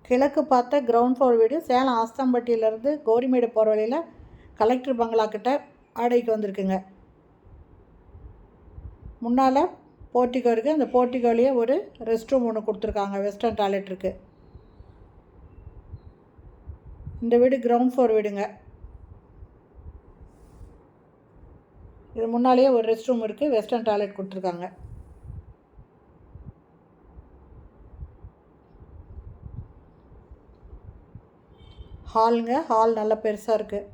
கிழக்கு பார்த்த ground floor வீடு சேலம் ஆஸ்தாம்பட்டியிலேருந்து கோரிமேடு போகிற வழியில் கலெக்டர் பங்களா கிட்ட வாடகைக்கு வந்திருக்குங்க. முன்னால் போர்ட்டிகோ இருக்குது. அந்த போர்ட்டிகோலேயே ஒரு ரெஸ்ட் ரூம் ஒன்று கொடுத்துருக்காங்க. வெஸ்டர்ன் டாய்லெட் இருக்குது. இந்த வீடு கிரவுண்ட் ஃப்ளோர் வீடுங்க. இது முன்னாலேயே ஒரு ரெஸ்ட் ரூம் இருக்குது. வெஸ்டர்ன் டாய்லெட் கொடுத்துருக்காங்க. ஹாலுங்க. ஹால் நல்லா பெருசாக இருக்குது.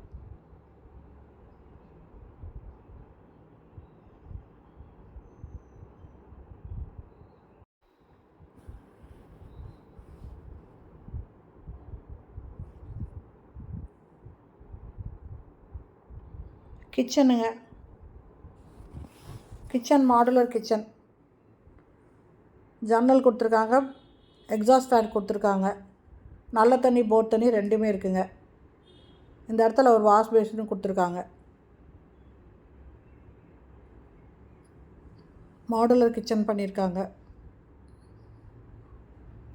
கிச்சனுங்க. Kitchen modular kitchen. ஜன்னல் கொடுத்துருக்காங்க. எக்ஸாஸ்ட் ஃபேன் கொடுத்துருக்காங்க. நல்ல தண்ணி போர் தண்ணி ரெண்டுமே இருக்குங்க. இந்த இடத்துல ஒரு வாஷ் பேஷனும் கொடுத்துருக்காங்க. மாடுலர் கிச்சன் பண்ணியிருக்காங்க.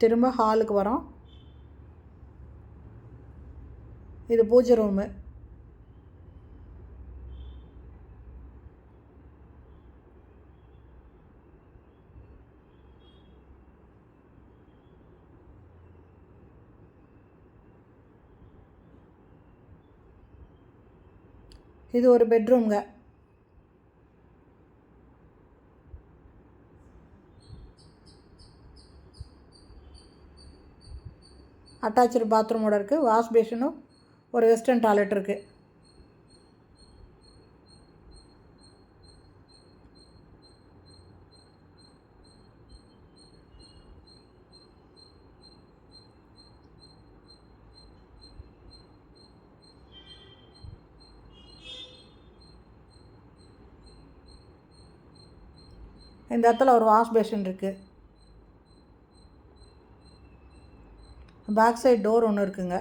திரும்ப ஹாலுக்கு வரோம். இது பூஜை ரூமு. இது ஒரு பெட்ரூம்ங்க. அட்டாச்சு பாத்ரூமோடு இருக்குது. வாஷ் பேஷனும் ஒரு வெஸ்டர்ன் டாய்லெட் இருக்குது. இந்த இடத்துல ஒரு வாஷ் பேஷன் இருக்குது. பேக் சைடு டோர் ஒன்று இருக்குங்க.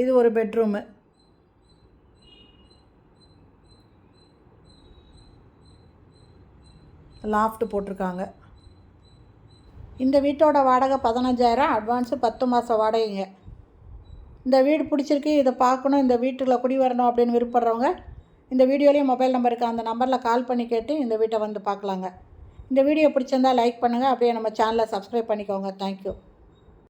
இது ஒரு பெட்ரூமு. லாஃப்ட் போட்டிருக்காங்க. இந்த வீட்டோட வாடகை 15,000. அட்வான்ஸு 10 மாதம் வாடகைங்க. இந்த வீடு பிடிச்சிருக்கு, இதை பார்க்கணும், இந்த வீட்டில் குடி வரணும் அப்படின்னு விருப்பப்படுறவங்க இந்த வீடியோலேயும் மொபைல் நம்பர் இருக்குது. அந்த நம்பரில் கால் பண்ணி கேட்டு இந்த வீட்டை வந்து பார்க்கலாங்க. இந்த வீடியோ பிடிச்சிருந்தால் லைக் பண்ணுங்கள். அப்படியே நம்ம சேனலை சப்ஸ்கிரைப் பண்ணிக்கோங்க. தேங்க்யூ.